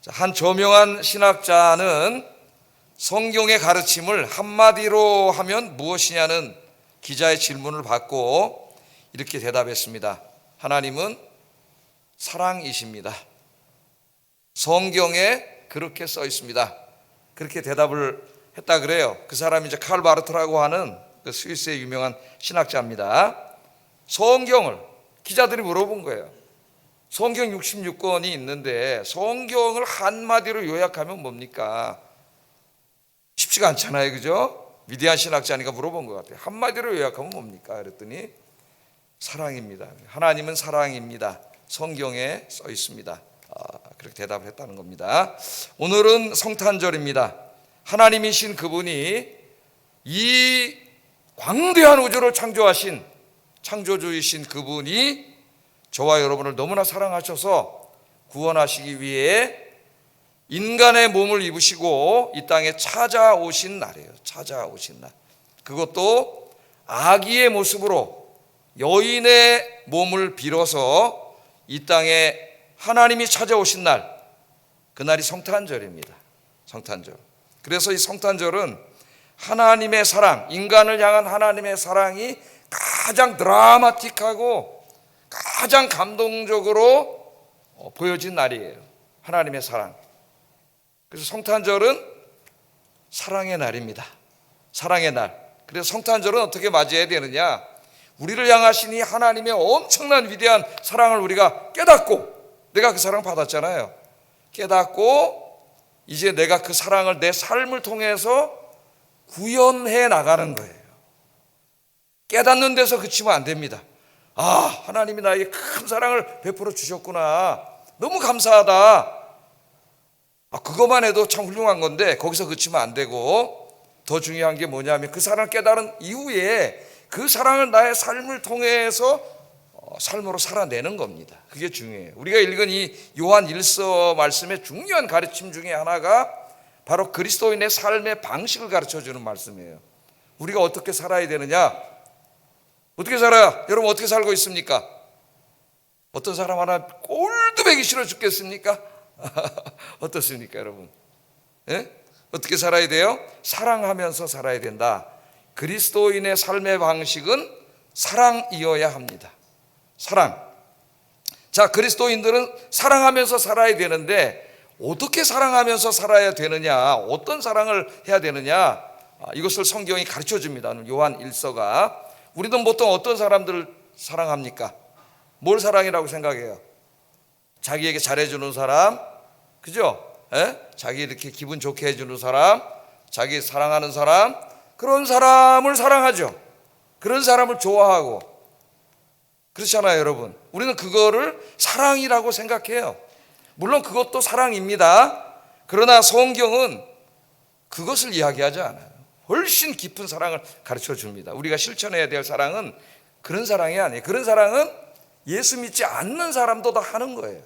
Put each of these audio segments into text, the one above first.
한 저명한 신학자는 성경의 가르침을 한마디로 하면 무엇이냐는 기자의 질문을 받고 이렇게 대답했습니다. 하나님은 사랑이십니다. 성경에 그렇게 써 있습니다. 그렇게 대답을 했다 그래요. 그 사람이 이제 칼 바르트라고 하는 그 스위스의 유명한 신학자입니다. 성경을 기자들이 물어본 거예요. 성경 66권이 있는데 성경을 한마디로 요약하면 뭡니까? 쉽지가 않잖아요, 그죠? 위대한 신학자니까 물어본 것 같아요. 한마디로 요약하면 뭡니까? 그랬더니 사랑입니다. 하나님은 사랑입니다. 성경에 써 있습니다. 그렇게 대답을 했다는 겁니다. 오늘은 성탄절입니다. 하나님이신 그분이 이 광대한 우주를 창조하신 창조주이신 그분이 저와 여러분을 너무나 사랑하셔서 구원하시기 위해 인간의 몸을 입으시고 이 땅에 찾아오신 날이에요. 찾아오신 날. 그것도 아기의 모습으로 여인의 몸을 빌어서 이 땅에 하나님이 찾아오신 날, 그날이 성탄절입니다. 성탄절. 그래서 이 성탄절은 하나님의 사랑, 인간을 향한 하나님의 사랑이 가장 드라마틱하고 가장 감동적으로 보여진 날이에요. 하나님의 사랑. 그래서 성탄절은 사랑의 날입니다. 사랑의 날. 그래서 성탄절은 어떻게 맞이해야 되느냐? 우리를 향하신 이 하나님의 엄청난 위대한 사랑을 우리가 깨닫고, 내가 그 사랑을 받았잖아요. 깨닫고 이제 내가 그 사랑을 내 삶을 통해서 구현해 나가는 거예요. 깨닫는 데서 그치면 안 됩니다. 하나님이 나에게 큰 사랑을 베풀어 주셨구나. 너무 감사하다. 그것만 해도 참 훌륭한 건데 거기서 그치면 안 되고, 더 중요한 게 뭐냐면 그 사랑을 깨달은 이후에 그 사랑을 나의 삶을 통해서 삶으로 살아내는 겁니다. 그게 중요해요. 우리가 읽은 이 요한 1서 말씀의 중요한 가르침 중에 하나가 바로 그리스도인의 삶의 방식을 가르쳐주는 말씀이에요. 우리가 어떻게 살아야 되느냐? 어떻게 살아요? 여러분 어떻게 살고 있습니까? 어떤 사람 하나 꼴드배기 싫어 죽겠습니까? 어떻습니까 여러분? 예? 어떻게 살아야 돼요? 사랑하면서 살아야 된다. 그리스도인의 삶의 방식은 사랑이어야 합니다. 사랑. 자, 그리스도인들은 사랑하면서 살아야 되는데 어떻게 사랑하면서 살아야 되느냐, 어떤 사랑을 해야 되느냐, 이것을 성경이 가르쳐 줍니다. 요한 1서가. 우리는 보통 어떤 사람들을 사랑합니까? 뭘 사랑이라고 생각해요? 자기에게 잘해주는 사람, 그죠? 자기 이렇게 기분 좋게 해주는 사람, 자기 사랑하는 사람, 그런 사람을 사랑하죠. 그런 사람을 좋아하고. 그렇잖아요 여러분. 우리는 그거를 사랑이라고 생각해요. 물론 그것도 사랑입니다. 그러나 성경은 그것을 이야기하지 않아요. 훨씬 깊은 사랑을 가르쳐 줍니다. 우리가 실천해야 될 사랑은 그런 사랑이 아니에요. 그런 사랑은 예수 믿지 않는 사람도 다 하는 거예요.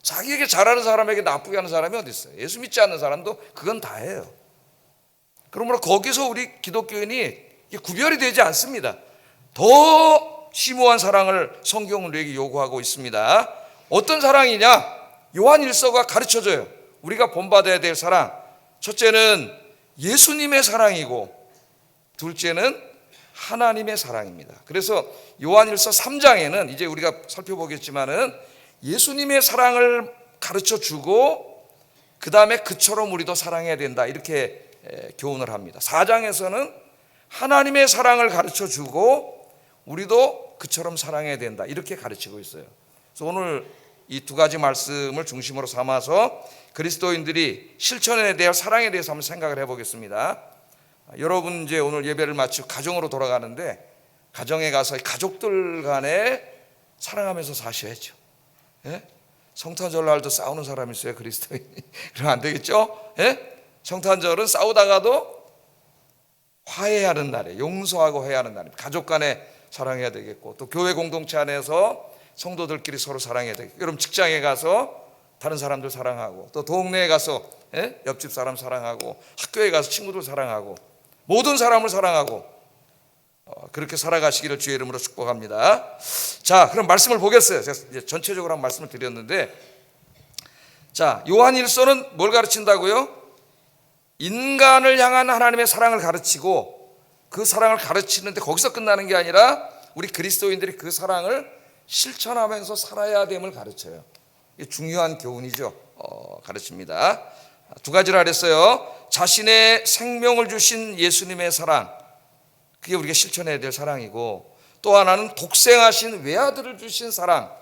자기에게 잘하는 사람에게 나쁘게 하는 사람이 어디 있어요? 예수 믿지 않는 사람도 그건 다 해요. 그러므로 거기서 우리 기독교인이 구별이 되지 않습니다. 더 심오한 사랑을 성경은 우리에게 요구하고 있습니다. 어떤 사랑이냐? 요한 1서가 가르쳐줘요. 우리가 본받아야 될 사랑. 첫째는 예수님의 사랑이고 둘째는 하나님의 사랑입니다. 그래서 요한 1서 3장에는 이제 우리가 살펴보겠지만은 예수님의 사랑을 가르쳐주고 그 다음에 그처럼 우리도 사랑해야 된다, 이렇게 교훈을 합니다. 4장에서는 하나님의 사랑을 가르쳐주고 우리도 그처럼 사랑해야 된다, 이렇게 가르치고 있어요. 그래서 오늘 이 두 가지 말씀을 중심으로 삼아서 그리스도인들이 실천해야 될 사랑에 대해서 한번 생각을 해보겠습니다. 여러분 이제 오늘 예배를 마치고 가정으로 돌아가는데 가정에 가서 가족들 간에 사랑하면서 사셔야죠. 예? 성탄절 날도 싸우는 사람이 있어요, 그리스도인이. 그러면 안 되겠죠? 예? 성탄절은 싸우다가도 화해하는 날이에요. 용서하고 화해하는 날입니다. 가족 간에 사랑해야 되겠고, 또 교회 공동체 안에서 성도들끼리 서로 사랑해야 되겠고, 여러분 직장에 가서 다른 사람들 사랑하고, 또 동네에 가서 옆집 사람 사랑하고, 학교에 가서 친구들 사랑하고, 모든 사람을 사랑하고 그렇게 살아가시기를 주의 이름으로 축복합니다. 자, 그럼 말씀을 보겠어요. 제가 이제 전체적으로 한 말씀을 드렸는데, 자, 요한 1서는 뭘 가르친다고요? 인간을 향한 하나님의 사랑을 가르치고, 그 사랑을 가르치는데 거기서 끝나는 게 아니라 우리 그리스도인들이 그 사랑을 실천하면서 살아야 됨을 가르쳐요. 이게 중요한 교훈이죠. 가르칩니다. 두 가지를 하랬어요. 자신의 생명을 주신 예수님의 사랑, 그게 우리가 실천해야 될 사랑이고, 또 하나는 독생하신 외아들을 주신 사랑,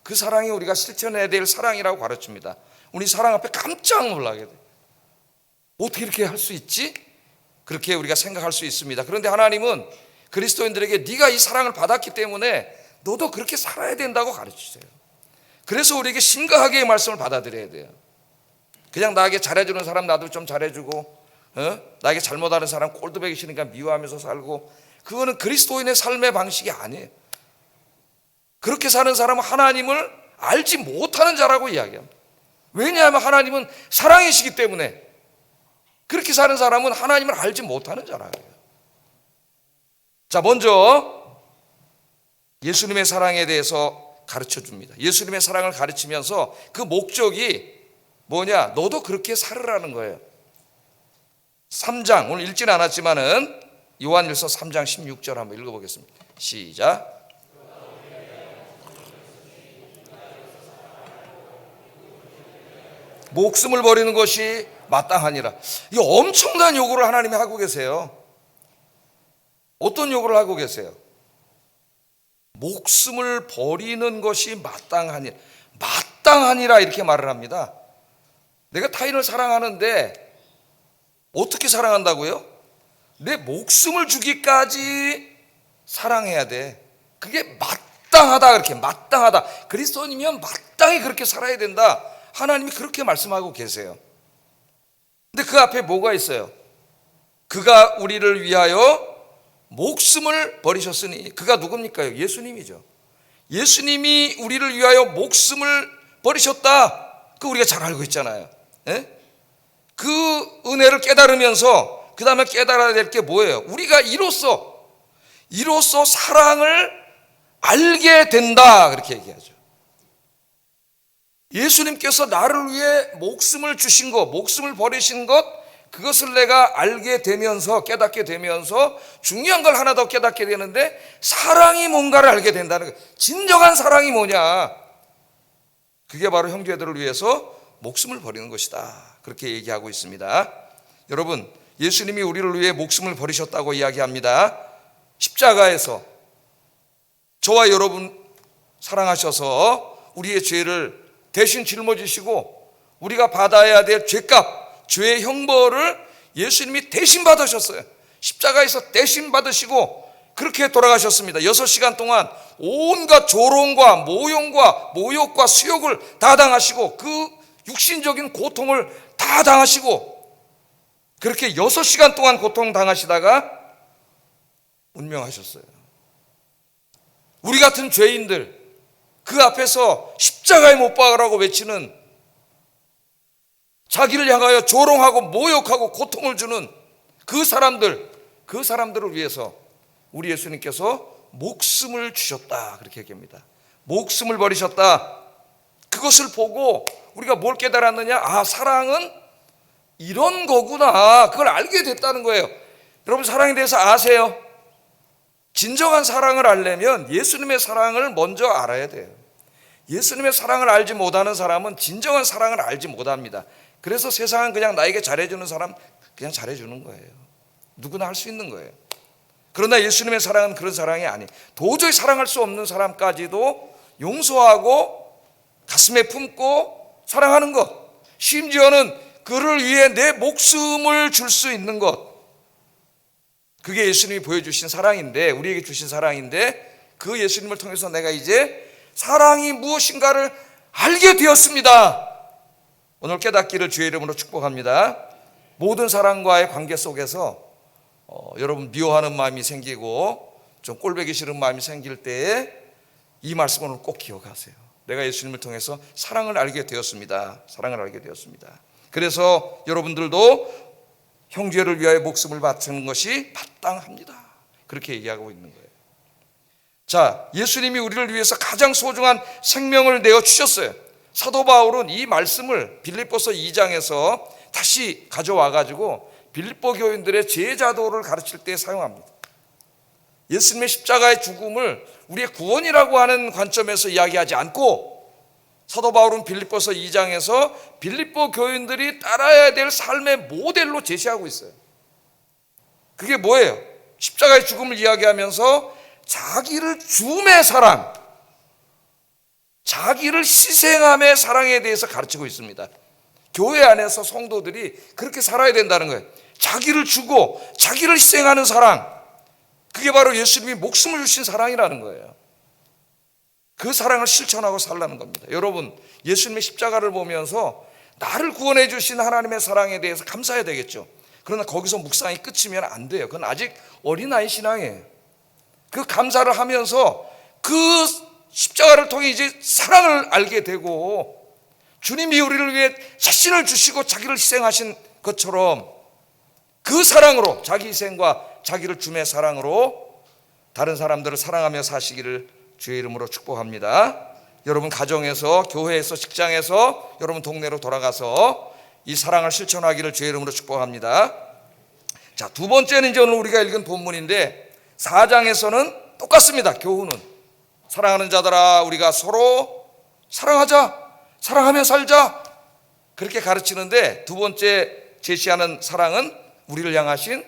그 사랑이 우리가 실천해야 될 사랑이라고 가르칩니다. 우리 사랑 앞에 깜짝 놀라게 돼요. 어떻게 이렇게 할 수 있지? 그렇게 우리가 생각할 수 있습니다. 그런데 하나님은 그리스도인들에게 네가 이 사랑을 받았기 때문에 너도 그렇게 살아야 된다고 가르치세요. 그래서 우리에게 심각하게 이 말씀을 받아들여야 돼요. 그냥 나에게 잘해주는 사람 나도 좀 잘해주고, 나에게 잘못하는 사람 꼴도배기 싫으니까 미워하면서 살고, 그거는 그리스도인의 삶의 방식이 아니에요. 그렇게 사는 사람은 하나님을 알지 못하는 자라고 이야기합니다. 왜냐하면 하나님은 사랑이시기 때문에. 그렇게 사는 사람은 하나님을 알지 못하는 자라요. 자, 먼저 예수님의 사랑에 대해서 가르쳐 줍니다. 예수님의 사랑을 가르치면서 그 목적이 뭐냐? 너도 그렇게 살으라는 거예요. 3장, 오늘 읽지는 않았지만은 요한일서 3장 16절 한번 읽어보겠습니다. 시작. 목숨을 버리는 것이 마땅하니라. 이 엄청난 요구를 하나님이 하고 계세요. 어떤 요구를 하고 계세요? 목숨을 버리는 것이 마땅하니라. 마땅하니라 이렇게 말을 합니다. 내가 타인을 사랑하는데 어떻게 사랑한다고요? 내 목숨을 주기까지 사랑해야 돼. 그게 마땅하다. 그렇게 마땅하다. 그리스도인이면 마땅히 그렇게 살아야 된다. 하나님이 그렇게 말씀하고 계세요. 근데 그 앞에 뭐가 있어요? 그가 우리를 위하여 목숨을 버리셨으니, 그가 누굽니까? 예수님이죠. 예수님이 우리를 위하여 목숨을 버리셨다. 그 우리가 잘 알고 있잖아요. 예? 그 은혜를 깨달으면서 그 다음에 깨달아야 될 게 뭐예요? 우리가 이로써 사랑을 알게 된다. 그렇게 얘기하죠. 예수님께서 나를 위해 목숨을 주신 것, 목숨을 버리신 것, 그것을 내가 알게 되면서, 깨닫게 되면서 중요한 걸 하나 더 깨닫게 되는데, 사랑이 뭔가를 알게 된다는 거예요. 진정한 사랑이 뭐냐? 그게 바로 형제들을 위해서 목숨을 버리는 것이다. 그렇게 얘기하고 있습니다. 여러분, 예수님이 우리를 위해 목숨을 버리셨다고 이야기합니다. 십자가에서 저와 여러분 사랑하셔서 우리의 죄를 대신 짊어지시고 우리가 받아야 될 죄값, 죄의 형벌을 예수님이 대신 받으셨어요. 십자가에서 대신 받으시고 그렇게 돌아가셨습니다. 6시간 동안 온갖 조롱과 모욕과 모욕과 수욕을 다 당하시고 그 육신적인 고통을 다 당하시고 그렇게 6시간 동안 고통 당하시다가 운명하셨어요. 우리 같은 죄인들, 그 앞에서 십자가에 못 박으라고 외치는, 자기를 향하여 조롱하고 모욕하고 고통을 주는 그 사람들을 위해서 우리 예수님께서 목숨을 주셨다. 그렇게 얘기합니다. 목숨을 버리셨다. 그것을 보고 우리가 뭘 깨달았느냐? 아, 사랑은 이런 거구나. 그걸 알게 됐다는 거예요. 여러분, 사랑에 대해서 아세요? 진정한 사랑을 알려면 예수님의 사랑을 먼저 알아야 돼요. 예수님의 사랑을 알지 못하는 사람은 진정한 사랑을 알지 못합니다. 그래서 세상은 그냥 나에게 잘해주는 사람 그냥 잘해주는 거예요. 누구나 할 수 있는 거예요. 그러나 예수님의 사랑은 그런 사랑이 아니에요. 도저히 사랑할 수 없는 사람까지도 용서하고 가슴에 품고 사랑하는 것, 심지어는 그를 위해 내 목숨을 줄 수 있는 것, 그게 예수님이 보여주신 사랑인데, 우리에게 주신 사랑인데, 그 예수님을 통해서 내가 이제 사랑이 무엇인가를 알게 되었습니다. 오늘 깨닫기를 주의 이름으로 축복합니다. 모든 사람과의 관계 속에서 여러분 미워하는 마음이 생기고 좀 꼴보기 싫은 마음이 생길 때에 이 말씀을 오늘 꼭 기억하세요. 내가 예수님을 통해서 사랑을 알게 되었습니다. 사랑을 알게 되었습니다. 그래서 여러분들도 형제를 위하여 목숨을 바치는 것이 마땅합니다. 그렇게 얘기하고 있는 거예요. 자, 예수님이 우리를 위해서 가장 소중한 생명을 내어 주셨어요. 사도 바울은 이 말씀을 빌립보서 2장에서 다시 가져와 가지고 빌립보 교인들의 제자도를 가르칠 때 사용합니다. 예수님의 십자가의 죽음을 우리의 구원이라고 하는 관점에서 이야기하지 않고 사도 바울은 빌립보서 2장에서 빌립보 교인들이 따라야 될 삶의 모델로 제시하고 있어요. 그게 뭐예요? 십자가의 죽음을 이야기하면서 자기를 줌의 사랑, 자기를 희생함의 사랑에 대해서 가르치고 있습니다. 교회 안에서 성도들이 그렇게 살아야 된다는 거예요. 자기를 주고 자기를 희생하는 사랑, 그게 바로 예수님이 목숨을 주신 사랑이라는 거예요. 그 사랑을 실천하고 살라는 겁니다. 여러분, 예수님의 십자가를 보면서 나를 구원해 주신 하나님의 사랑에 대해서 감사해야 되겠죠. 그러나 거기서 묵상이 끝이면 안 돼요. 그건 아직 어린아이 신앙이에요. 그 감사를 하면서 그 십자가를 통해 이제 사랑을 알게 되고, 주님이 우리를 위해 자신을 주시고 자기를 희생하신 것처럼 그 사랑으로, 자기 희생과 자기를 줌의 사랑으로 다른 사람들을 사랑하며 사시기를 주의 이름으로 축복합니다. 여러분 가정에서, 교회에서, 직장에서, 여러분 동네로 돌아가서 이 사랑을 실천하기를 주의 이름으로 축복합니다. 자, 두 번째는 이제 오늘 우리가 읽은 본문인데 4장에서는 똑같습니다. 교훈은 사랑하는 자들아, 우리가 서로 사랑하자, 사랑하며 살자, 그렇게 가르치는데, 두 번째 제시하는 사랑은 우리를 향하신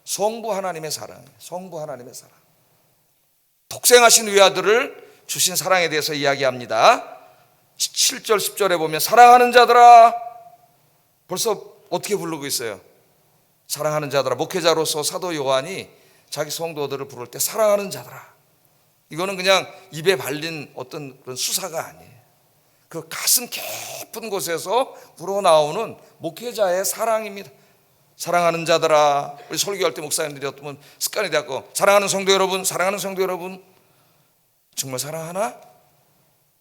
성부 하나님의 사랑이에요. 성부 하나님의 사랑. 독생하신 외아들을 주신 사랑에 대해서 이야기합니다. 7절 10절에 보면 사랑하는 자들아, 벌써 어떻게 부르고 있어요? 사랑하는 자들아. 목회자로서 사도 요한이 자기 성도들을 부를 때 사랑하는 자들아, 이거는 그냥 입에 발린 어떤 그런 수사가 아니에요. 그 가슴 깊은 곳에서 우러나오는 목회자의 사랑입니다. 사랑하는 자들아. 우리 설교할 때 목사님들이 어떤 습관이 되었고, 사랑하는 성도 여러분, 사랑하는 성도 여러분, 정말 사랑하나?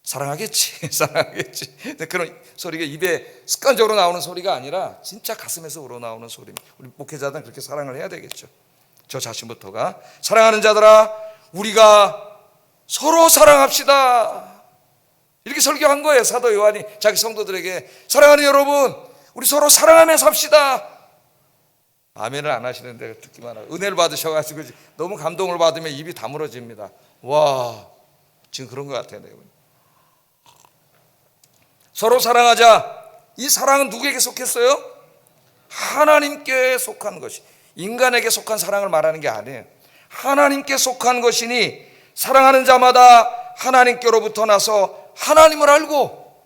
사랑하겠지. 사랑하겠지. 그런 소리가 입에 습관적으로 나오는 소리가 아니라 진짜 가슴에서 우러나오는 소리입니다. 우리 목회자들은 그렇게 사랑을 해야 되겠죠. 저 자신부터가. 사랑하는 자들아, 우리가 서로 사랑합시다, 이렇게 설교한 거예요. 사도 요한이 자기 성도들에게. 사랑하는 여러분, 우리 서로 사랑하며 삽시다. 아멘을 안 하시는데 듣기만 하고, 은혜를 받으셔가지고 너무 감동을 받으면 입이 다물어집니다. 와, 지금 그런 것 같아요. 서로 사랑하자. 이 사랑은 누구에게 속했어요? 하나님께 속한 것이, 인간에게 속한 사랑을 말하는 게 아니에요. 하나님께 속한 것이니 사랑하는 자마다 하나님께로부터 나서 하나님을 알고,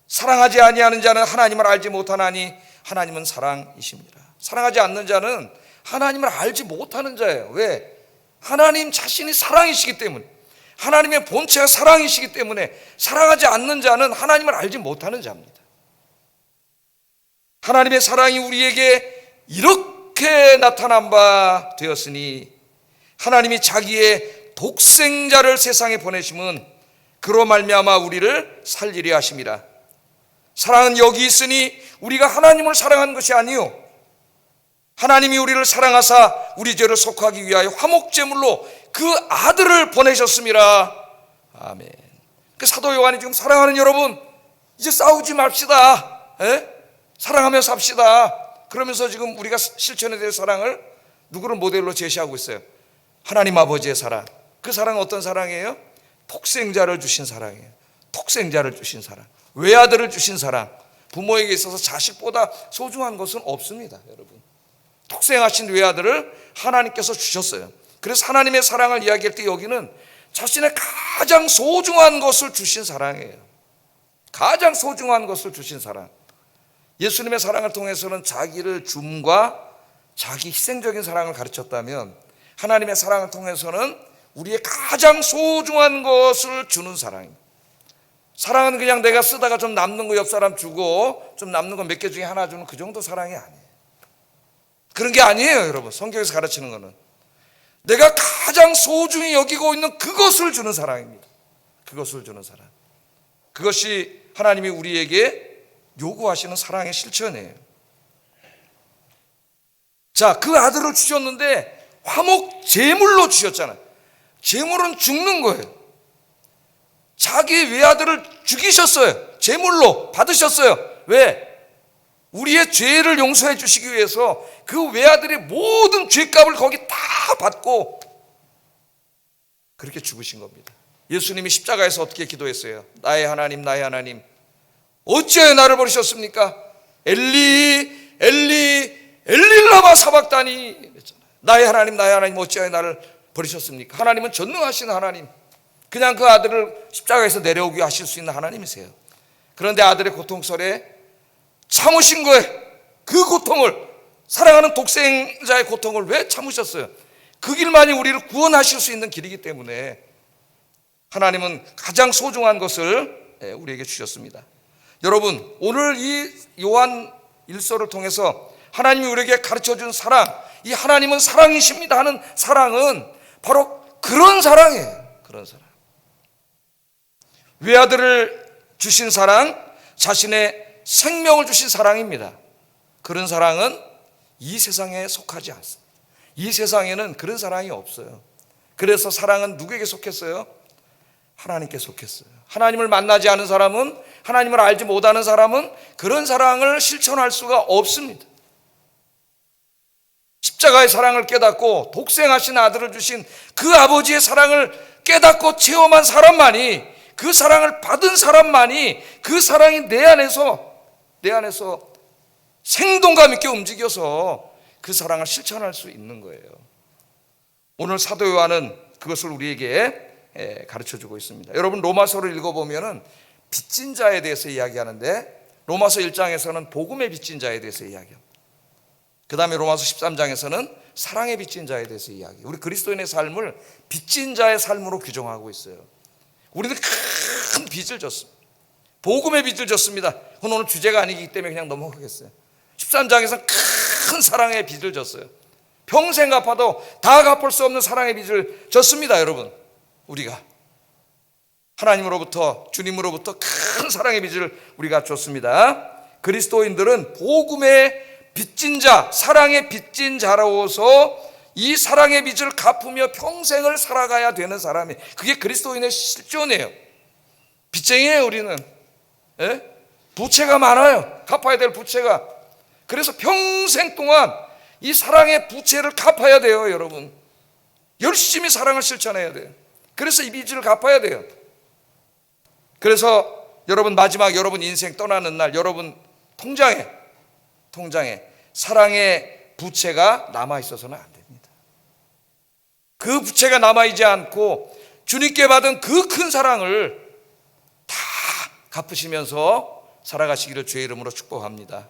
사랑하지 아니하는 자는 하나님을 알지 못하나니 하나님은 사랑이십니다. 사랑하지 않는 자는 하나님을 알지 못하는 자예요. 왜? 하나님 자신이 사랑이시기 때문에, 하나님의 본체가 사랑이시기 때문에 사랑하지 않는 자는 하나님을 알지 못하는 자입니다. 하나님의 사랑이 우리에게 이렇게 나타난 바 되었으니, 하나님이 자기의 독생자를 세상에 보내심은 그로 말미암아 우리를 살리려 하심이라. 사랑은 여기 있으니 우리가 하나님을 사랑한 것이 아니요, 하나님이 우리를 사랑하사 우리 죄를 속하기 위하여 화목제물로 그 아들을 보내셨음이라. 아멘. 그 사도 요한이 지금 사랑하는 여러분, 이제 싸우지 맙시다. 사랑하며 삽시다. 그러면서 지금 우리가 실천해야 될 사랑을 누구를 모델로 제시하고 있어요? 하나님 아버지의 사랑. 그 사랑은 어떤 사랑이에요? 독생자를 주신 사랑이에요. 독생자를 주신 사랑, 외아들을 주신 사랑. 부모에게 있어서 자식보다 소중한 것은 없습니다. 여러분, 독생하신 외아들을 하나님께서 주셨어요. 그래서 하나님의 사랑을 이야기할 때 여기는 자신의 가장 소중한 것을 주신 사랑이에요. 가장 소중한 것을 주신 사랑. 예수님의 사랑을 통해서는 자기를 줌과 자기 희생적인 사랑을 가르쳤다면, 하나님의 사랑을 통해서는 우리의 가장 소중한 것을 주는 사랑입니다. 사랑은 그냥 내가 쓰다가 좀 남는 거 옆 사람 주고 좀 남는 거 몇 개 중에 하나 주는 그 정도 사랑이 아니에요. 그런 게 아니에요. 여러분, 성경에서 가르치는 거는 내가 가장 소중히 여기고 있는 그것을 주는 사랑입니다. 그것을 주는 사랑. 그것이 하나님이 우리에게 요구하시는 사랑의 실천이에요. 자, 그 아들을 주셨는데 화목 제물로 주셨잖아요. 제물은 죽는 거예요. 자기 외아들을 죽이셨어요. 제물로 받으셨어요. 왜? 우리의 죄를 용서해 주시기 위해서 그 외아들의 모든 죄값을 거기 다 받고 그렇게 죽으신 겁니다. 예수님이 십자가에서 어떻게 기도했어요? 나의 하나님, 나의 하나님, 어찌하여 나를 버리셨습니까? 엘리 엘리 엘릴라마 사박다니 그랬잖아요. 나의 하나님, 나의 하나님, 어찌하여 나를 버리셨습니까? 하나님은 전능하신 하나님, 그냥 그 아들을 십자가에서 내려오게 하실 수 있는 하나님이세요. 그런데 아들의 고통설에 참으신 거예요. 그 고통을, 사랑하는 독생자의 고통을 왜 참으셨어요? 그 길만이 우리를 구원하실 수 있는 길이기 때문에 하나님은 가장 소중한 것을 우리에게 주셨습니다. 여러분, 오늘 이 요한 1서를 통해서 하나님이 우리에게 가르쳐준 사랑, 이 하나님은 사랑이십니다 하는 사랑은 바로 그런 사랑이에요. 그런 사랑. 외아들을 주신 사랑, 자신의 생명을 주신 사랑입니다. 그런 사랑은 이 세상에 속하지 않습니다. 이 세상에는 그런 사랑이 없어요. 그래서 사랑은 누구에게 속했어요? 하나님께 속했어요. 하나님을 만나지 않은 사람은, 하나님을 알지 못하는 사람은 그런 사랑을 실천할 수가 없습니다. 십자가의 사랑을 깨닫고 독생하신 아들을 주신 그 아버지의 사랑을 깨닫고 체험한 사람만이, 그 사랑을 받은 사람만이 그 사랑이 내 안에서 생동감 있게 움직여서 그 사랑을 실천할 수 있는 거예요. 오늘 사도 요한은 그것을 우리에게 가르쳐주고 있습니다. 여러분, 로마서를 읽어보면 빚진 자에 대해서 이야기하는데, 로마서 1장에서는 복음의 빚진 자에 대해서 이야기합니다. 그 다음에 로마서 13장에서는 사랑의 빚진 자에 대해서 이야기해요. 우리 그리스도인의 삶을 빚진 자의 삶으로 규정하고 있어요. 우리는 큰 빚을 졌습니다. 복음의 빚을 졌습니다. 오늘 주제가 아니기 때문에 그냥 넘어가겠어요. 13장에서는 큰 사랑의 빚을 졌어요. 평생 갚아도 다 갚을 수 없는 사랑의 빚을 졌습니다. 여러분, 우리가 하나님으로부터, 주님으로부터 큰 사랑의 빚을 우리가 줬습니다. 그리스도인들은 복음의 빚진 자, 사랑의 빚진 자로서 이 사랑의 빚을 갚으며 평생을 살아가야 되는 사람이, 그게 그리스도인의 실존이에요. 빚쟁이에요. 우리는 부채가 많아요. 갚아야 될 부채가. 그래서 평생 동안 이 사랑의 부채를 갚아야 돼요. 여러분, 열심히 사랑을 실천해야 돼요. 그래서 이 빚을 갚아야 돼요. 그래서 여러분, 마지막 여러분 인생 떠나는 날 여러분 통장에 사랑의 부채가 남아있어서는 안 됩니다. 그 부채가 남아있지 않고 주님께 받은 그 큰 사랑을 다 갚으시면서 살아가시기를 주의 이름으로 축복합니다.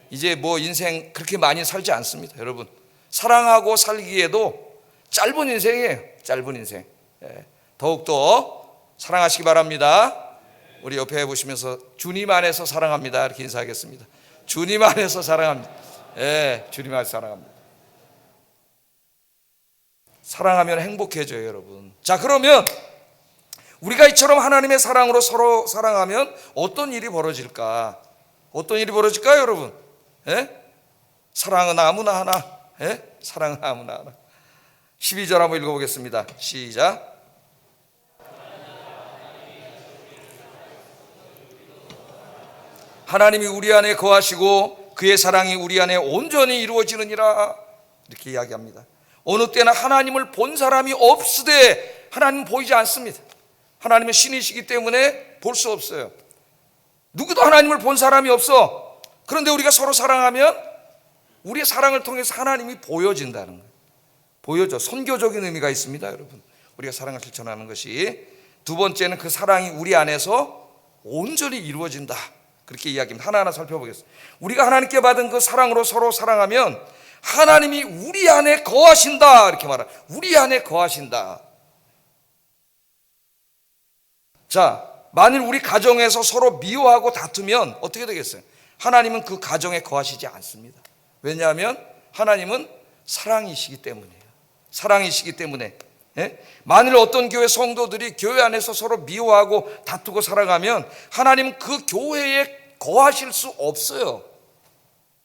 이제 뭐 인생 그렇게 많이 살지 않습니다. 여러분, 사랑하고 살기에도 짧은 인생이에요. 짧은 인생. 더욱더 사랑하시기 바랍니다. 우리 옆에 보시면서 주님 안에서 사랑합니다 이렇게 인사하겠습니다. 주님 안에서 사랑합니다. 주님 안에서 사랑합니다. 사랑하면 행복해져요, 여러분. 자, 그러면 우리가 이처럼 하나님의 사랑으로 서로 사랑하면 어떤 일이 벌어질까? 어떤 일이 벌어질까요, 여러분? 사랑은 아무나 하나. 사랑은 아무나 하나. 12절 한번 읽어보겠습니다. 시작. 하나님이 우리 안에 거하시고 그의 사랑이 우리 안에 온전히 이루어지느니라 이렇게 이야기합니다. 어느 때나 하나님을 본 사람이 없으되, 하나님은 보이지 않습니다. 하나님은 신이시기 때문에 볼 수 없어요. 누구도 하나님을 본 사람이 없어. 그런데 우리가 서로 사랑하면 우리의 사랑을 통해서 하나님이 보여진다는 거예요. 보여져. 선교적인 의미가 있습니다, 여러분. 우리가 사랑을 실천하는 것이. 두 번째는 그 사랑이 우리 안에서 온전히 이루어진다, 그렇게 이야기합니다. 하나하나 살펴보겠습니다. 우리가 하나님께 받은 그 사랑으로 서로 사랑하면 하나님이 우리 안에 거하신다, 이렇게 말합니다. 우리 안에 거하신다. 자, 만일 우리 가정에서 서로 미워하고 다투면 어떻게 되겠어요? 하나님은 그 가정에 거하시지 않습니다. 왜냐하면 하나님은 사랑이시기 때문이에요. 사랑이시기 때문에. 만일 어떤 교회 성도들이 교회 안에서 서로 미워하고 다투고 살아가면 하나님은 그 교회에 거하실 수 없어요.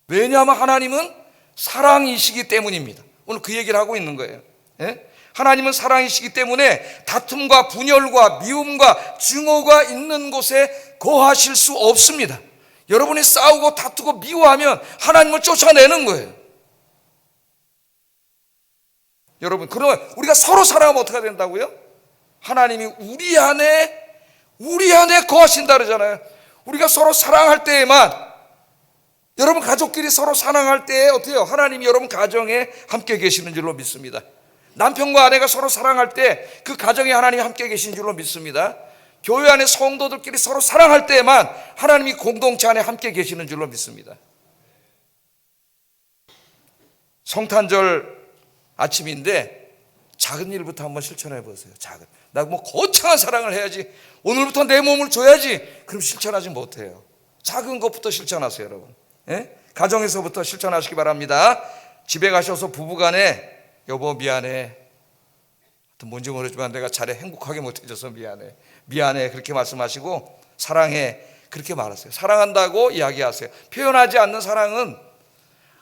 왜냐하면 하나님은 사랑이시기 때문입니다. 오늘 그 얘기를 하고 있는 거예요. 하나님은 사랑이시기 때문에 다툼과 분열과 미움과 증오가 있는 곳에 거하실 수 없습니다. 여러분이 싸우고 다투고 미워하면 하나님을 쫓아내는 거예요. 여러분, 그러면 우리가 서로 사랑하면 어떻게 된다고요? 하나님이 우리 안에 거하신다 그러잖아요. 우리가 서로 사랑할 때에만, 여러분 가족끼리 서로 사랑할 때에 어떻게 해요? 하나님이 여러분 가정에 함께 계시는 줄로 믿습니다. 남편과 아내가 서로 사랑할 때 그 가정에 하나님이 함께 계신 줄로 믿습니다. 교회 안에 성도들끼리 서로 사랑할 때에만 하나님이 공동체 안에 함께 계시는 줄로 믿습니다. 성탄절 아침인데 작은 일부터 한번 실천해 보세요. 나 뭐 거창한 사랑을 해야지, 오늘부터 내 몸을 줘야지, 그럼 실천하지 못해요. 작은 것부터 실천하세요, 여러분. 예? 가정에서부터 실천하시기 바랍니다. 집에 가셔서 부부간에 여보 미안해, 뭔지 모르지만 내가 잘해 행복하게 못해줘서 미안해 그렇게 말씀하시고, 사랑해 그렇게 말하세요. 사랑한다고 이야기하세요. 표현하지 않는 사랑은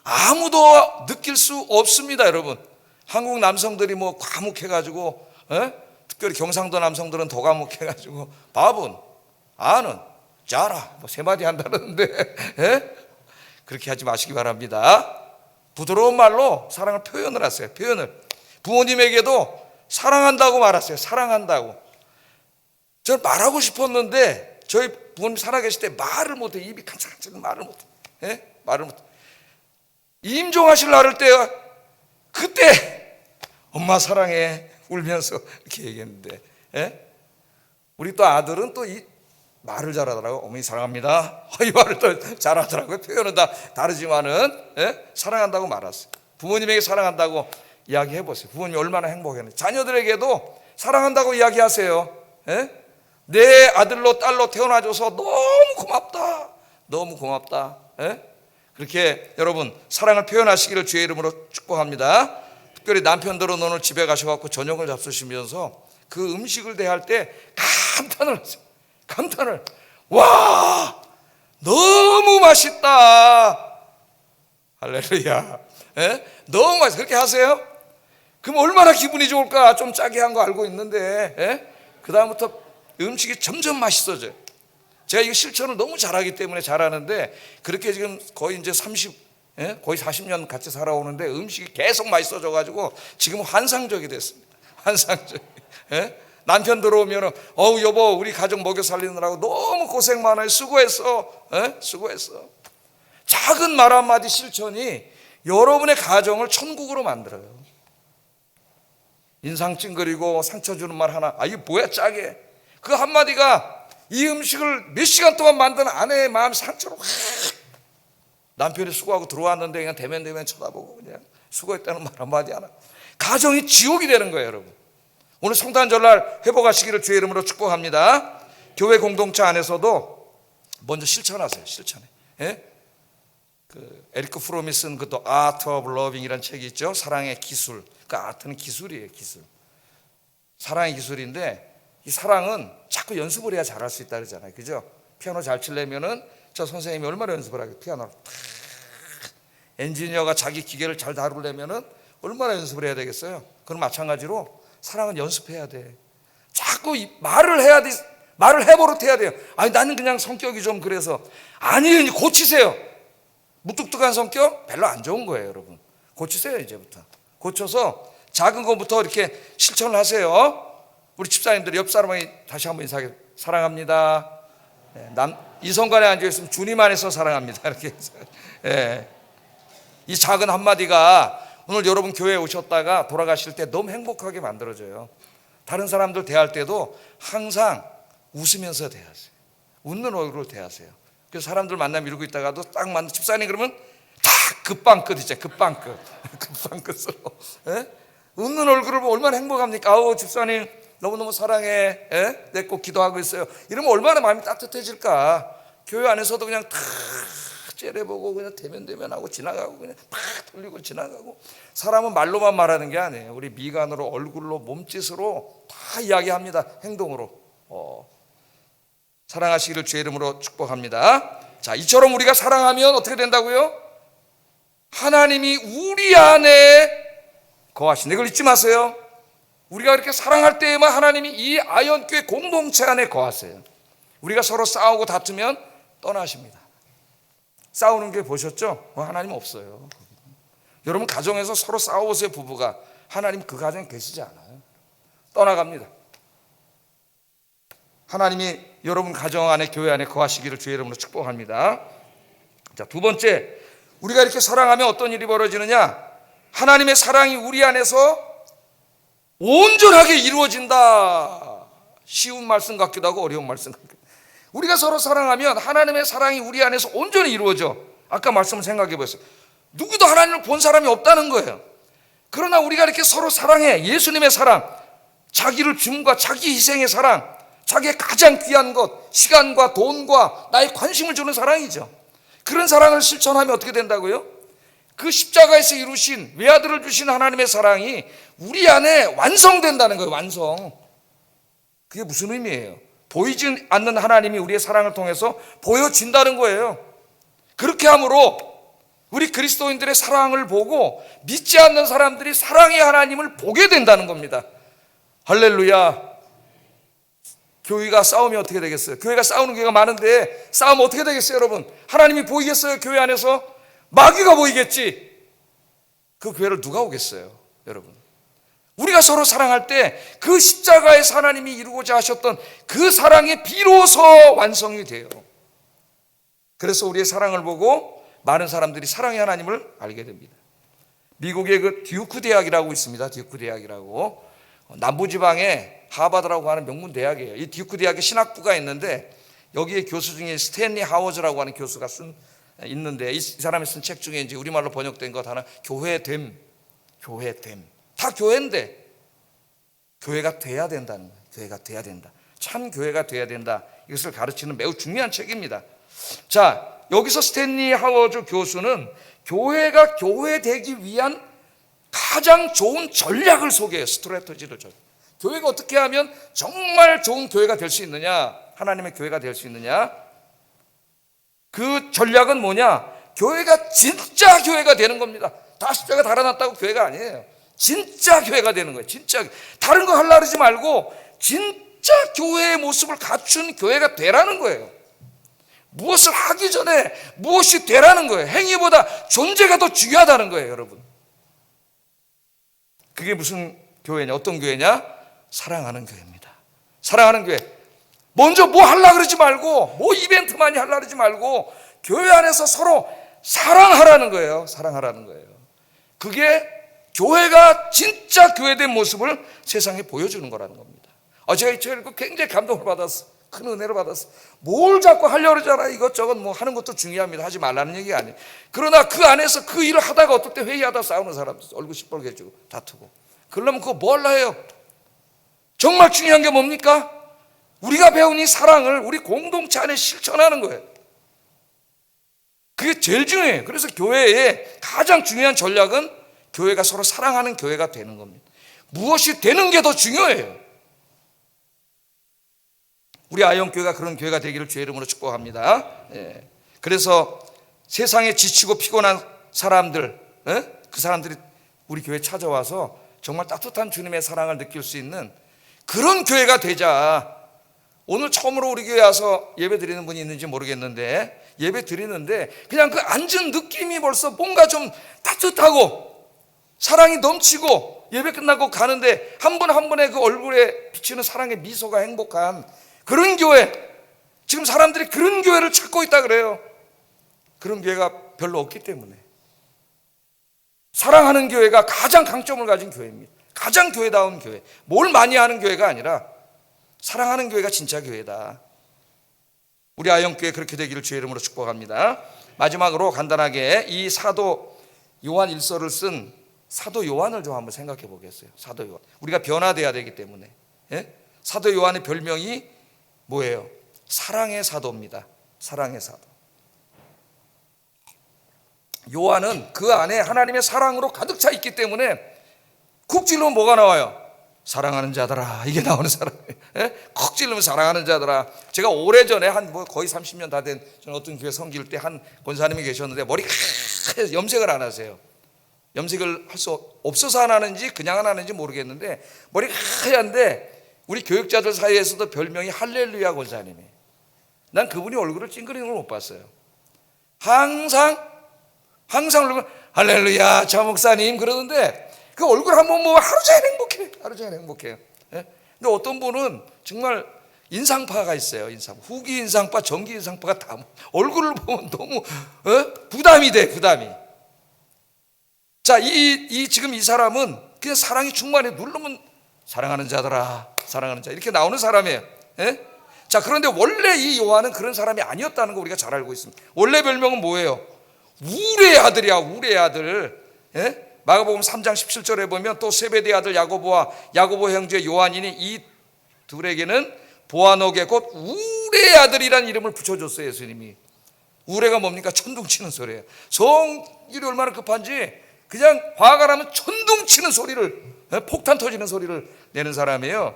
아무도 느낄 수 없습니다. 여러분, 한국 남성들이 뭐 과묵해가지고, 특별히 경상도 남성들은 더 과묵해가지고 밥은 아는 짜라 뭐 세 마디 한다는데 그렇게 하지 마시기 바랍니다. 부드러운 말로 사랑을 표현을 하세요. 부모님에게도 사랑한다고 말하세요. 사랑한다고. 저는 말하고 싶었는데 저희 부모님 살아계실 때 말을 못해. 입이 칸짝칸짝 말을 못해. 말을 못해. 임종하실 날을 때 그때 엄마 사랑해 울면서 이렇게 얘기했는데, 우리 또 아들은 또 이 말을 잘하더라고. 어머니 사랑합니다. 이 말을 또 잘하더라고요. 표현은 다 다르지만은 사랑한다고 말았어요. 부모님에게 사랑한다고 이야기해 보세요. 부모님이 얼마나 행복했는지. 자녀들에게도 사랑한다고 이야기하세요. 내 아들로 딸로 태어나줘서 너무 고맙다. 그렇게 여러분 사랑을 표현하시기를 주의 이름으로 축복합니다. 특별히 남편들은 오늘 집에 가셔갖고 저녁을 잡수시면서 그 음식을 대할 때 감탄을 하세요. 와 너무 맛있다. 할렐루야. 너무 맛있어. 그렇게 하세요. 그럼 얼마나 기분이 좋을까. 좀 짜게 한 거 알고 있는데 그 다음부터 음식이 점점 맛있어져요. 제가 이거 실천을 너무 잘하기 때문에 잘하는데, 그렇게 지금 거의 이제 거의 40년 같이 살아오는데 음식이 계속 맛있어져가지고 지금 환상적이 됐습니다. 환상적. 남편 들어오면 여보 우리 가족 먹여 살리느라고 너무 고생 많아요. 수고했어. 작은 말 한마디 실천이 여러분의 가정을 천국으로 만들어요. 인상 찡그리고 상처 주는 말 하나, 이게 뭐야 짜게, 그 한마디가 이 음식을 몇 시간 동안 만든 아내의 마음 상처로 확. 남편이 수고하고 들어왔는데 그냥 대면 쳐다보고 그냥 수고했다는 말 한마디 하나, 가정이 지옥이 되는 거예요. 여러분, 오늘 성탄절날 회복하시기를 주의 이름으로 축복합니다. 교회 공동체 안에서도 먼저 실천하세요. 그 에리크 프롬이 쓴 그 아트 오브 러빙이라는 책이 있죠. 사랑의 기술. 그 아트는 기술이에요. 기술. 사랑의 기술인데, 이 사랑은 자꾸 연습을 해야 잘할 수 있다 그러잖아요. 그죠? 피아노 잘 치려면은 저 선생님이 얼마나 연습을 하겠어요. 피아노를 엔지니어가 자기 기계를 잘 다루려면은 얼마나 연습을 해야 되겠어요. 그럼 마찬가지로 사랑은 연습해야 돼. 자꾸 말을 해야 돼. 말을 해버릇해야 돼요. 나는 그냥 성격이 좀 그래서. 아니, 고치세요. 무뚝뚝한 성격 별로 안 좋은 거예요. 여러분, 고치세요. 이제부터 고쳐서 작은 것부터 이렇게 실천을 하세요. 우리 집사님들이 옆 사람에게 다시 한번 인사하게, 사랑합니다. 이성간에 앉아있으면 주님 안에서 사랑합니다. 이렇게 해서. 이 작은 한마디가 오늘 여러분 교회에 오셨다가 돌아가실 때 너무 행복하게 만들어져요. 다른 사람들 대할 때도 항상 웃으면서 대하세요. 웃는 얼굴로 대하세요. 그래서 사람들 만나면 이러고 있다가도 딱 만나, 집사님 그러면 딱 급방끝 있잖아요. 급방끝으로 웃는 얼굴을 보면 얼마나 행복합니까? 집사님 너무너무 사랑해. 내 꼭 기도하고 있어요. 이러면 얼마나 마음이 따뜻해질까. 교회 안에서도 그냥 탁 째려보고 그냥 대면하고 지나가고 그냥 팍 돌리고 지나가고. 사람은 말로만 말하는 게 아니에요. 우리 미간으로, 얼굴로, 몸짓으로 다 이야기합니다. 행동으로. 사랑하시기를 주의 이름으로 축복합니다. 자, 이처럼 우리가 사랑하면 어떻게 된다고요? 하나님이 우리 안에 거하신다. 이걸 잊지 마세요. 우리가 이렇게 사랑할 때에만 하나님이 이 아현교회 공동체 안에 거하세요. 우리가 서로 싸우고 다투면 떠나십니다. 싸우는 게 보셨죠? 하나님 없어요. 여러분 가정에서 서로 싸워보세요. 부부가. 하나님 그 가정에 계시지 않아요. 떠나갑니다. 하나님이 여러분 가정 안에 교회 안에 거하시기를 주의 이름으로 축복합니다. 자, 두 번째, 우리가 이렇게 사랑하면 어떤 일이 벌어지느냐? 하나님의 사랑이 우리 안에서 온전하게 이루어진다. 쉬운 말씀 같기도 하고 어려운 말씀 같기도 하고. 우리가 서로 사랑하면 하나님의 사랑이 우리 안에서 온전히 이루어져. 아까 말씀을 생각해 보세요. 누구도 하나님을 본 사람이 없다는 거예요. 그러나 우리가 이렇게 서로 사랑해. 예수님의 사랑, 자기를 줌과 자기 희생의 사랑, 자기의 가장 귀한 것, 시간과 돈과 나의 관심을 주는 사랑이죠. 그런 사랑을 실천하면 어떻게 된다고요? 그 십자가에서 이루신 외아들을 주신 하나님의 사랑이 우리 안에 완성된다는 거예요. 완성. 그게 무슨 의미예요? 보이지 않는 하나님이 우리의 사랑을 통해서 보여진다는 거예요. 그렇게 함으로 우리 그리스도인들의 사랑을 보고 믿지 않는 사람들이 사랑의 하나님을 보게 된다는 겁니다. 할렐루야. 교회가 싸우면 어떻게 되겠어요? 교회가 싸우는 교회가 많은데 싸우면 어떻게 되겠어요, 여러분? 하나님이 보이겠어요? 교회 안에서? 마귀가 보이겠지. 그 교회를 누가 오겠어요, 여러분? 우리가 서로 사랑할 때 그 십자가에서 하나님이 이루고자 하셨던 그 사랑이 비로소 완성이 돼요. 그래서 우리의 사랑을 보고 많은 사람들이 사랑의 하나님을 알게 됩니다. 미국의 그 듀크 대학이라고 있습니다. 듀크 대학이라고. 남부지방에 하버드라고 하는 명문 대학이에요. 이 듀크 대학에 신학부가 있는데 여기에 교수 중에 스탠리 하워즈라고 하는 교수가 있는데 이 사람이 쓴 책 중에 이제 우리말로 번역된 것 하나, 교회됨. 다 교회인데 교회가 돼야 된다는 거예요. 교회가 돼야 된다. 참 교회가 돼야 된다. 이것을 가르치는 매우 중요한 책입니다. 자, 여기서 스탠리 하워즈 교수는 교회가 교회되기 위한 가장 좋은 전략을 소개해요. 스트래터지를. 교회가 어떻게 하면 정말 좋은 교회가 될 수 있느냐, 하나님의 교회가 될 수 있느냐, 그 전략은 뭐냐? 교회가 진짜 교회가 되는 겁니다. 다 십자가 달아났다고 교회가 아니에요. 진짜 교회가 되는 거예요. 진짜. 다른 거 하려고 하지 말고 진짜 교회의 모습을 갖춘 교회가 되라는 거예요. 무엇을 하기 전에 무엇이 되라는 거예요. 행위보다 존재가 더 중요하다는 거예요, 여러분. 그게 무슨 교회냐? 어떤 교회냐? 사랑하는 교회입니다. 사랑하는 교회. 먼저 뭐 하려고 그러지 말고, 뭐 이벤트 많이 하려고 그러지 말고 교회 안에서 서로 사랑하라는 거예요. 사랑하라는 거예요. 그게 교회가 진짜 교회된 모습을 세상에 보여주는 거라는 겁니다. 제가 이 책을 읽고 굉장히 감동을 받았어. 큰 은혜를 받았어. 뭘 자꾸 하려고 그러잖아. 이것저것 뭐 하는 것도 중요합니다. 하지 말라는 얘기가 아니에요. 그러나 그 안에서 그 일을 하다가 어떨 때 회의하다 싸우는 사람들, 얼굴 시뻘게 해주고 다투고. 그러려면 그거 뭐 하려 해요? 정말 중요한 게 뭡니까? 우리가 배운 이 사랑을 우리 공동체 안에 실천하는 거예요. 그게 제일 중요해요. 그래서 교회의 가장 중요한 전략은 교회가 서로 사랑하는 교회가 되는 겁니다. 무엇이 되는 게 더 중요해요. 우리 아영교회가 그런 교회가 되기를 주의 이름으로 축복합니다. 그래서 세상에 지치고 피곤한 사람들, 그 사람들이 우리 교회에 찾아와서 정말 따뜻한 주님의 사랑을 느낄 수 있는 그런 교회가 되자. 오늘 처음으로 우리 교회 와서 예배 드리는 분이 있는지 모르겠는데 예배 드리는데 그냥 그 앉은 느낌이 벌써 뭔가 좀 따뜻하고 사랑이 넘치고 예배 끝나고 가는데 한 분 한 분의 그 얼굴에 비치는 사랑의 미소가 행복한 그런 교회. 지금 사람들이 그런 교회를 찾고 있다 그래요. 그런 교회가 별로 없기 때문에. 사랑하는 교회가 가장 강점을 가진 교회입니다. 가장 교회다운 교회. 뭘 많이 하는 교회가 아니라 사랑하는 교회가 진짜 교회다. 우리 아영교회 그렇게 되기를 주의 이름으로 축복합니다. 마지막으로 간단하게 이 사도 요한 일서를 쓴 사도 요한을 좀 한번 생각해 보겠어요. 사도 요한. 우리가 변화돼야 되기 때문에. 사도 요한의 별명이 뭐예요? 사랑의 사도입니다. 사랑의 사도. 요한은 그 안에 하나님의 사랑으로 가득 차 있기 때문에 쿡 찔르면 뭐가 나와요? 사랑하는 자들아. 이게 나오는 사람이에요. 쿡 찔르면 사랑하는 자들아. 제가 오래전에 한 거의 30년 다 된 저는 어떤 교회 섬길 때 한 권사님이 계셨는데 머리가 염색을 안 하세요. 염색을 할 수 없어서 안 하는지 그냥 안 하는지 모르겠는데 머리가 하얀데 우리 교육자들 사이에서도 별명이 할렐루야 권사님이에요. 난 그분이 얼굴을 찡그리는 걸 못 봤어요. 항상 그러면 할렐루야 자 목사님 그러는데 그 얼굴 한번 보면 하루 종일 행복해요. 예? 근데 어떤 분은 정말 인상파가 있어요. 후기 인상파, 전기 인상파가 다 얼굴을 보면 너무 부담이 돼. 자, 지금 이 사람은 그냥 사랑이 충만해. 누르면 사랑하는 자들아, 사랑하는 자 이렇게 나오는 사람이에요. 예? 자, 그런데 원래 이 요한은 그런 사람이 아니었다는 거 우리가 잘 알고 있습니다. 원래 별명은 뭐예요? 우레의 아들이야, 우레의 아들. 예? 마가복음 3장 17절에 보면 또 세베대의 아들 야고보와 야고보 형제 요한이니 이 둘에게는 보아노게 곧 우레의 아들이라는 이름을 붙여줬어요. 예수님이. 우레가 뭡니까? 천둥치는 소리예요. 성질이 얼마나 급한지 그냥 화가 나면 천둥치는 소리를, 폭탄 터지는 소리를 내는 사람이에요.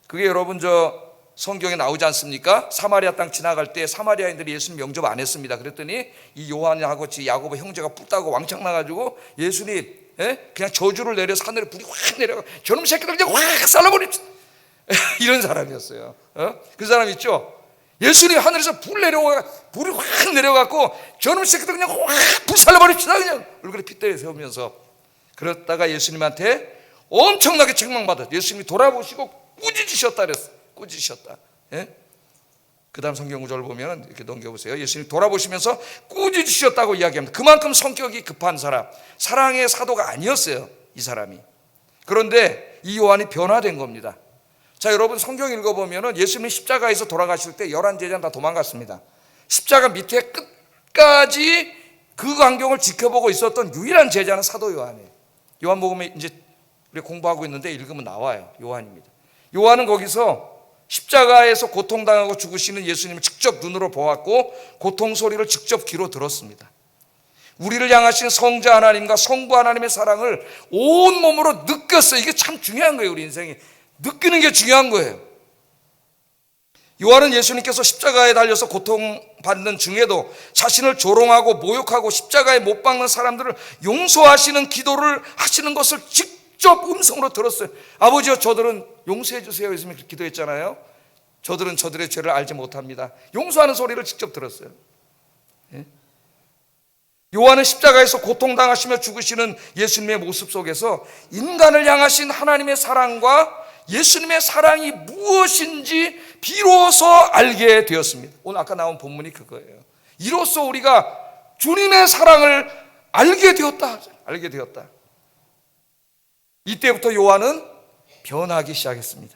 그게 여러분 성경에 나오지 않습니까? 사마리아 땅 지나갈 때 사마리아인들이 예수님 영접 안 했습니다. 그랬더니 이 요한하고 야고보 형제가 뿔따고 왕창 나가지고 예수님 그냥 저주를 내려 하늘에 불이 확 내려가 저놈 새끼들 그냥 확 쌀라버립시다. 이런 사람이었어요. 그 사람 있죠? 예수님 하늘에서 불이 확 내려갖고 저놈 새끼들 그냥 확 불살라버립시다. 그냥 얼굴에 핏대를 세우면서 그러다가 예수님한테 엄청나게 책망받았어요. 예수님이 돌아보시고 꾸짖으셨다 그랬어요. 꾸짖으셨다. 그 다음 성경 구절을 보면 이렇게 넘겨보세요. 예수님 돌아보시면서 꾸짖으셨다고 이야기합니다. 그만큼 성격이 급한 사람, 사랑의 사도가 아니었어요. 이 사람이. 그런데 이 요한이 변화된 겁니다. 자, 여러분 성경 읽어보면 예수님이 십자가에서 돌아가실 때 11제자는 다 도망갔습니다. 십자가 밑에 끝까지 그 광경을 지켜보고 있었던 유일한 제자는 사도 요한이에요. 요한복음에 이제 우리 공부하고 있는데 읽으면 나와요. 요한입니다. 요한은 거기서 십자가에서 고통당하고 죽으시는 예수님을 직접 눈으로 보았고 고통 소리를 직접 귀로 들었습니다. 우리를 향하신 성자 하나님과 성부 하나님의 사랑을 온몸으로 느꼈어요. 이게 참 중요한 거예요. 우리 인생이 느끼는 게 중요한 거예요. 요한은 예수님께서 십자가에 달려서 고통받는 중에도 자신을 조롱하고 모욕하고 십자가에 못 박는 사람들을 용서하시는 기도를 하시는 것을 직접 음성으로 들었어요. 아버지여 저들은 용서해 주세요. 예수님이 그렇게 기도했잖아요. 저들은 저들의 죄를 알지 못합니다. 용서하는 소리를 직접 들었어요. 요한은 십자가에서 고통당하시며 죽으시는 예수님의 모습 속에서 인간을 향하신 하나님의 사랑과 예수님의 사랑이 무엇인지 비로소 알게 되었습니다. 오늘 아까 나온 본문이 그거예요. 이로써 우리가 주님의 사랑을 알게 되었다. 이때부터 요한은 변하기 시작했습니다.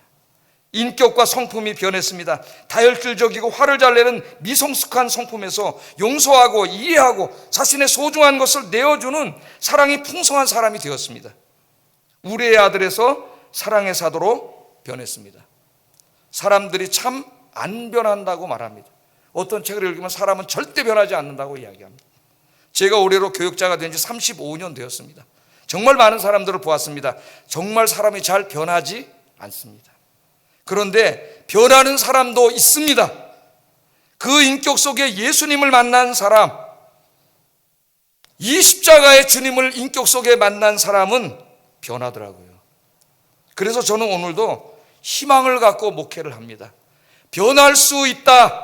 인격과 성품이 변했습니다. 다혈질적이고 화를 잘 내는 미성숙한 성품에서 용서하고 이해하고 자신의 소중한 것을 내어주는 사랑이 풍성한 사람이 되었습니다. 우리의 아들에서 사랑의 사도로 변했습니다. 사람들이 참 안 변한다고 말합니다. 어떤 책을 읽으면 사람은 절대 변하지 않는다고 이야기합니다. 제가 올해로 교육자가 된 지 35년 되었습니다. 정말 많은 사람들을 보았습니다. 정말 사람이 잘 변하지 않습니다. 그런데 변하는 사람도 있습니다. 그 인격 속에 예수님을 만난 사람, 이 십자가의 주님을 인격 속에 만난 사람은 변하더라고요. 그래서 저는 오늘도 희망을 갖고 목회를 합니다. 변할 수 있다.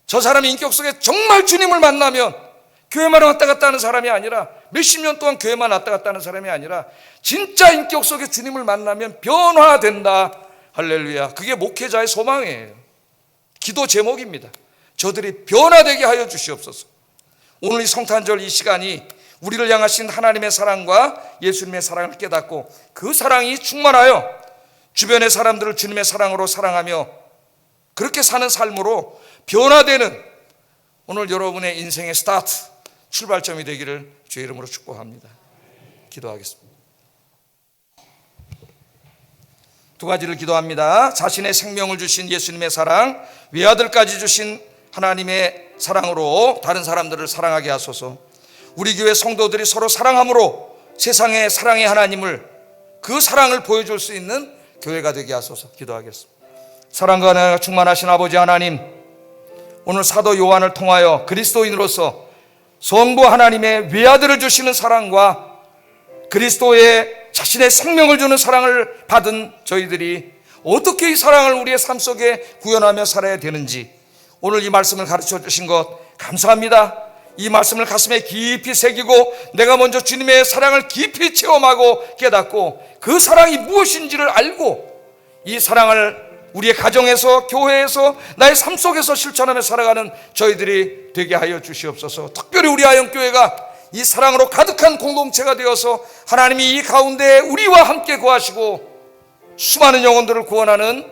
저 사람이 인격 속에 정말 주님을 만나면 교회만 왔다 갔다 하는 사람이 아니라 몇십 년 동안 교회만 왔다 갔다 하는 사람이 아니라 진짜 인격 속에 주님을 만나면 변화된다. 할렐루야. 그게 목회자의 소망이에요. 기도 제목입니다. 저들이 변화되게 하여 주시옵소서. 오늘 이 성탄절 이 시간이 우리를 향하신 하나님의 사랑과 예수님의 사랑을 깨닫고 그 사랑이 충만하여 주변의 사람들을 주님의 사랑으로 사랑하며 그렇게 사는 삶으로 변화되는 오늘 여러분의 인생의 스타트, 출발점이 되기를 주의 이름으로 축복합니다. 기도하겠습니다. 두 가지를 기도합니다. 자신의 생명을 주신 예수님의 사랑, 외아들까지 주신 하나님의 사랑으로 다른 사람들을 사랑하게 하소서. 우리 교회 성도들이 서로 사랑함으로 세상의 사랑의 하나님을, 그 사랑을 보여줄 수 있는 교회가 되게 하소서. 기도하겠습니다. 사랑과 은혜가 충만하신 아버지 하나님, 오늘 사도 요한을 통하여 그리스도인으로서 성부 하나님의 외아들을 주시는 사랑과 그리스도의 자신의 생명을 주는 사랑을 받은 저희들이 어떻게 이 사랑을 우리의 삶 속에 구현하며 살아야 되는지 오늘 이 말씀을 가르쳐 주신 것 감사합니다. 이 말씀을 가슴에 깊이 새기고 내가 먼저 주님의 사랑을 깊이 체험하고 깨닫고 그 사랑이 무엇인지를 알고 이 사랑을 우리의 가정에서, 교회에서, 나의 삶 속에서 실천하며 살아가는 저희들이 되게 하여 주시옵소서. 특별히 우리 아영교회가 이 사랑으로 가득한 공동체가 되어서 하나님이 이 가운데 우리와 함께 거하시고 수많은 영혼들을 구원하는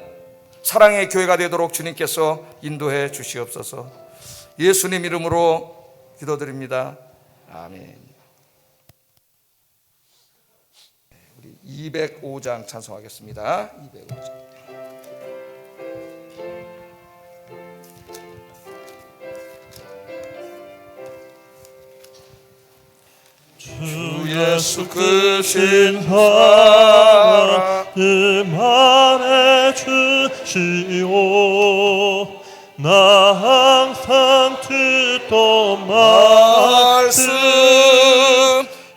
사랑의 교회가 되도록 주님께서 인도해 주시옵소서. 예수님 이름으로 기도드립니다. 아멘. 우리 205장 찬송하겠습니다. 205장. 주 예수 크신 사랑 그만해 주시오. 나 항상 듣던 말씀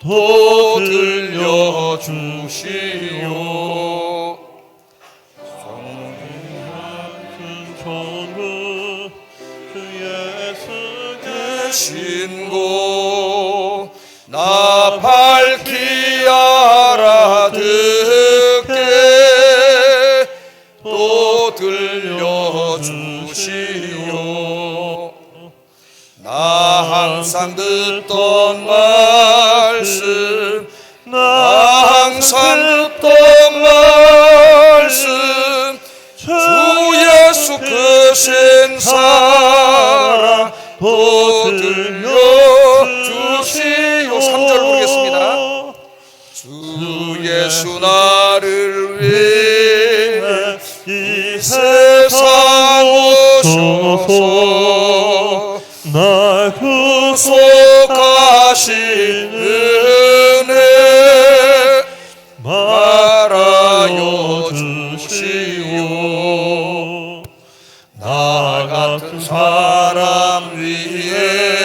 또 들려주시오. 정리하신 전부 주 예수 계신 곳 나 밝히 알아듣게 또 들려주시오. 나 항상 듣던 말씀 나 항상 듣던 말씀 주 예수 크신 사랑 또 들려주시오. 3절 부르겠습니다. 주 예수 나를 위해 이 세상 오셔서 날 구속하신 은혜 말하여 주시오. 나 같은 사람 위에